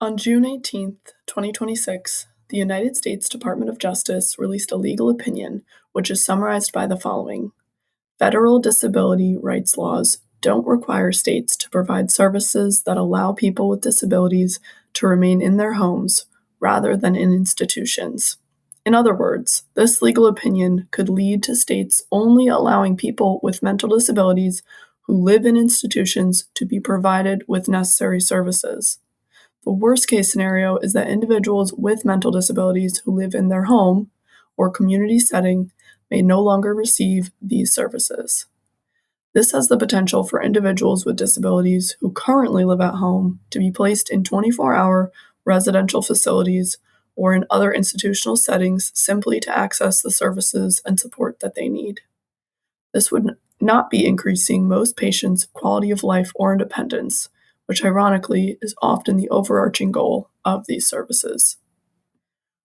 On June 18, 2026, the United States Department of Justice released a legal opinion which is summarized by the following. Federal disability rights laws don't require states to provide services that allow people with disabilities to remain in their homes rather than in institutions. In other words, this legal opinion could lead to states only allowing people with mental disabilities who live in institutions to be provided with necessary services. The worst case scenario is that individuals with mental disabilities who live in their home or community setting may no longer receive these services. This has the potential for individuals with disabilities who currently live at home to be placed in 24-hour residential facilities or in other institutional settings simply to access the services and support that they need. This would not be increasing most patients' quality of life or independence, which ironically is often the overarching goal of these services.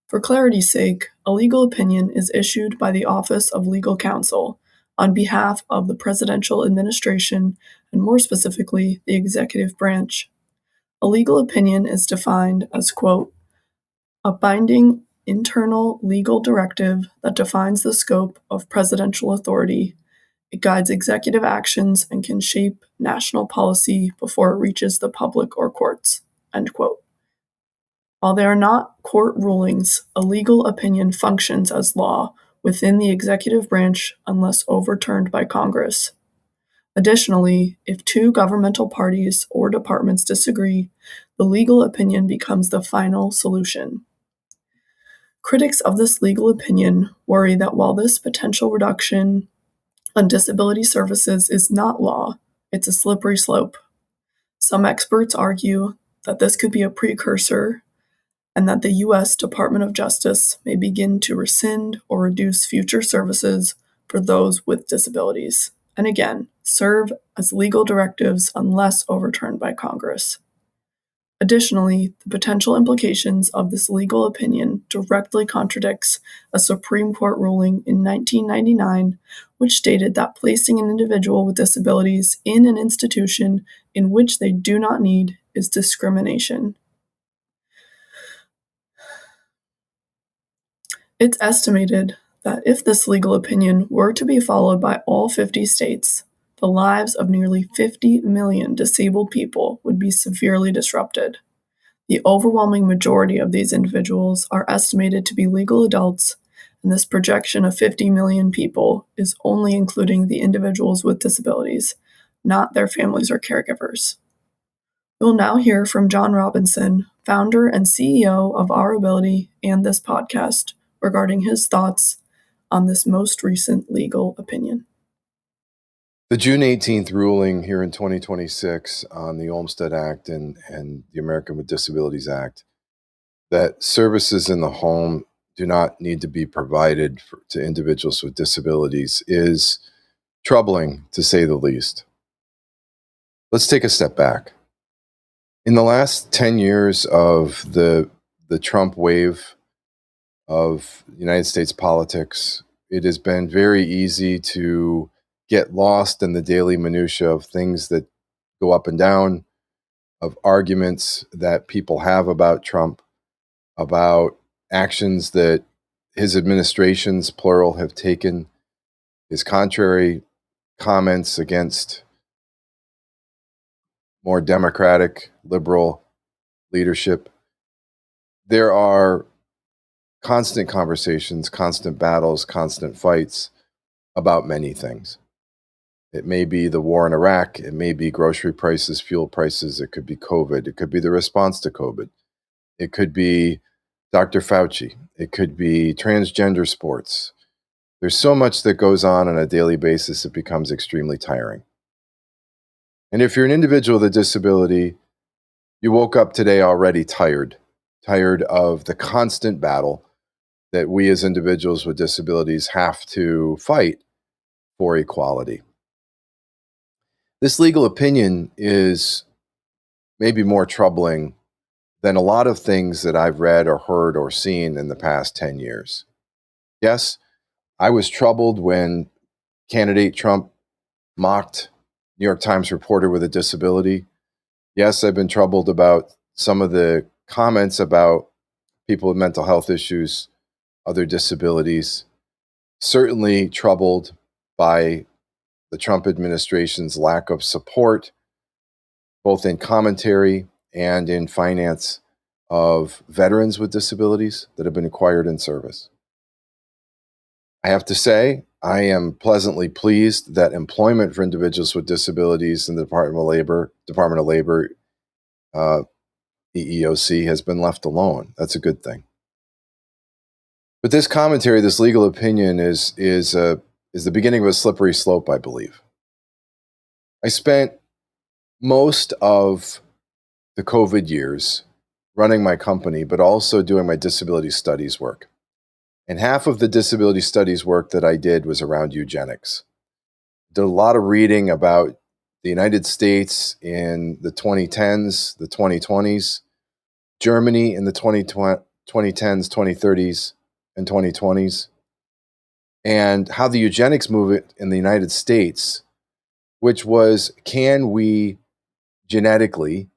For clarity's sake, a legal opinion is issued by the Office of Legal Counsel on behalf of the presidential administration and more specifically, the executive branch. A legal opinion is defined as, quote, a binding internal legal directive that defines the scope of presidential authority. It guides executive actions and can shape national policy before it reaches the public or courts, end quote. While they are not court rulings, a legal opinion functions as law within the executive branch unless overturned by Congress. Additionally, if two governmental parties or departments disagree, the legal opinion becomes the final solution. Critics of this legal opinion worry that while this potential reduction on disability services is not law, it's a slippery slope. Some experts argue that this could be a precursor and that the U.S. Department of Justice may begin to rescind or reduce future services for those with disabilities, and again, serve as legal directives unless overturned by Congress. Additionally, the potential implications of this legal opinion directly contradicts a Supreme Court ruling in 1999, which stated that placing an individual with disabilities in an institution in which they do not need is discrimination. It's estimated that if this legal opinion were to be followed by all 50 states, the lives of nearly 50 million disabled people would be severely disrupted. The overwhelming majority of these individuals are estimated to be legal adults, and this projection of 50 million people is only including the individuals with disabilities, not their families or caregivers. We'll now hear from John Robinson, founder and CEO of Our Ability and this podcast, regarding his thoughts on this most recent legal opinion. The June 18th ruling here in 2026 on the Olmstead Act and the American with Disabilities Act, that services in the home do not need to be provided to individuals with disabilities, is troubling, to say the least. Let's take a step back. In the last 10 years of the Trump wave of United States politics, it has been very easy to get lost in the daily minutia of things that go up and down, of arguments that people have about Trump, about actions that his administrations, plural, have taken, his contrary comments against more democratic, liberal leadership. There are constant conversations, constant battles, constant fights about many things. It may be the war in Iraq. It may be grocery prices, fuel prices. It could be COVID. It could be the response to COVID. It could be Dr. Fauci. It could be transgender sports. There's so much that goes on a daily basis, it becomes extremely tiring. And if you're an individual with a disability, you woke up today already tired of the constant battle that we as individuals with disabilities have to fight for equality. This legal opinion is maybe more troubling than a lot of things that I've read or heard or seen in the past 10 years. Yes, I was troubled when candidate Trump mocked New York Times reporter with a disability. Yes, I've been troubled about some of the comments about people with mental health issues, other disabilities, certainly troubled by the Trump administration's lack of support, both in commentary and in finance, of veterans with disabilities that have been acquired in service. I have to say, I am pleasantly pleased that employment for individuals with disabilities in the Department of Labor, EEOC, has been left alone. That's a good thing. But this commentary, this legal opinion, is the beginning of a slippery slope, I believe. I spent most of the COVID years running my company, but also doing my disability studies work. And half of the disability studies work that I did was around eugenics. Did a lot of reading about the United States in the 2010s, the 2020s, Germany in the 2010s, 2030s, and 2020s, and how the eugenics movement in the United States, which was, can we genetically,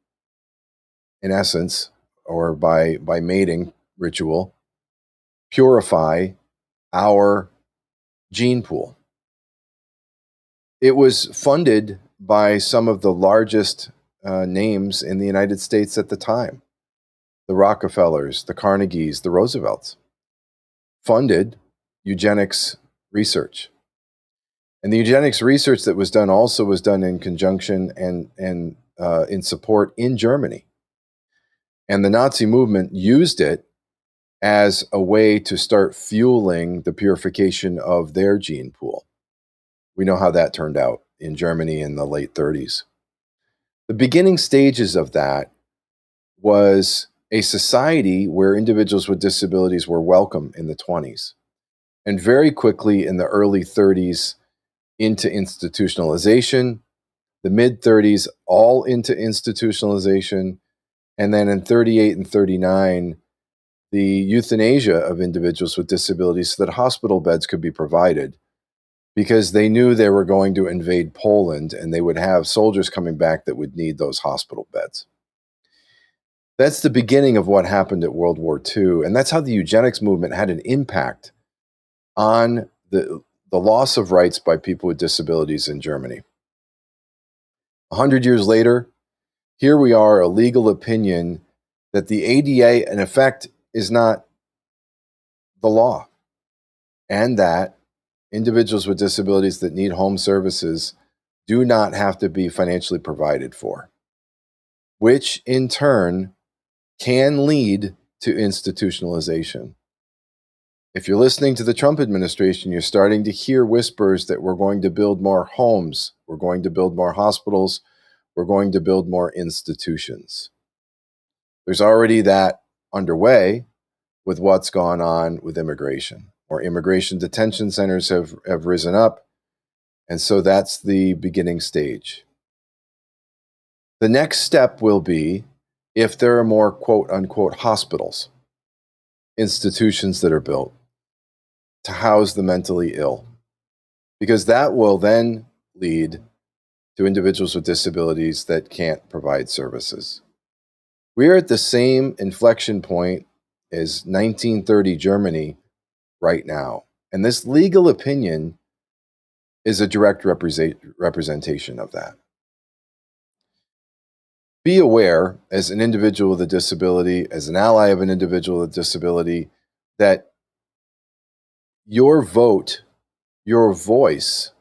in essence, or by mating ritual, purify our gene pool? It was funded by some of the largest names in the United States at the time. The Rockefellers, the Carnegies, the Roosevelts funded eugenics research. And the eugenics research that was done also was done in conjunction and in support in Germany. And the Nazi movement used it as a way to start fueling the purification of their gene pool. We know how that turned out in Germany in the late 30s. The beginning stages of that was a society where individuals with disabilities were welcome in the 20s, and very quickly in the early 30s into institutionalization, the mid 30s all into institutionalization, and then in 38 and 39, the euthanasia of individuals with disabilities so that hospital beds could be provided, because they knew they were going to invade Poland and they would have soldiers coming back that would need those hospital beds. That's the beginning of what happened at World War II. And that's how the eugenics movement had an impact on the loss of rights by people with disabilities in Germany. 100 years later, here we are, a legal opinion that the ADA, in effect, is not the law, and that individuals with disabilities that need home services do not have to be financially provided for, which in turn can lead to institutionalization. If you're listening to the Trump administration, you're starting to hear whispers that we're going to build more homes, we're going to build more hospitals, we're going to build more institutions. There's already that underway with what's gone on with immigration. Or immigration detention centers have risen up, and so that's the beginning stage. The next step will be if there are more quote-unquote hospitals, institutions that are built to house the mentally ill, because that will then lead to individuals with disabilities that can't provide services. We are at the same inflection point as 1930 Germany right now, and this legal opinion is a direct representation of that. Be aware, as an individual with a disability, as an ally of an individual with a disability, that your vote, your voice,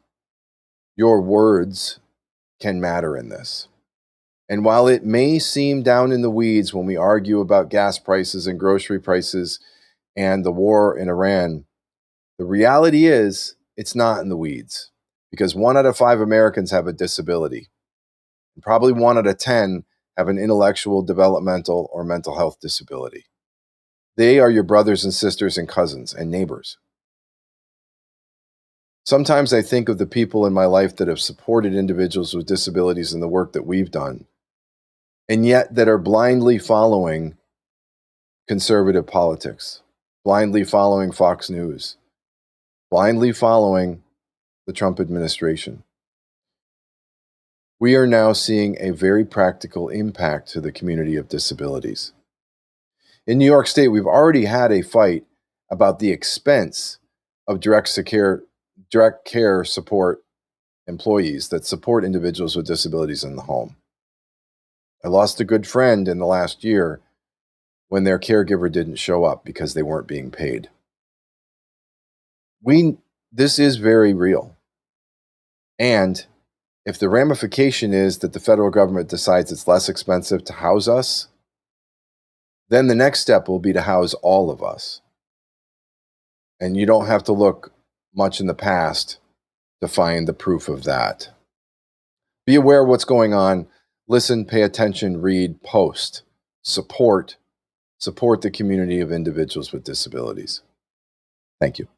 your words can matter in this. And while it may seem down in the weeds when we argue about gas prices and grocery prices and the war in Iran, the reality is it's not in the weeds, because 1 out of 5 Americans have a disability. And probably 1 out of 10 have an intellectual, developmental, or mental health disability. They are your brothers and sisters and cousins and neighbors. Sometimes I think of the people in my life that have supported individuals with disabilities in the work that we've done, and yet that are blindly following conservative politics, blindly following Fox News, blindly following the Trump administration. We are now seeing a very practical impact to the community of disabilities. In New York State, we've already had a fight about the expense of direct care support employees that support individuals with disabilities in the home. I lost a good friend in the last year when their caregiver didn't show up because they weren't being paid. This is very real. And if the ramification is that the federal government decides it's less expensive to house us, then the next step will be to house all of us. And you don't have to look much in the past to find the proof of that. Be aware of what's going on. Listen, pay attention, read, post, support the community of individuals with disabilities. Thank you.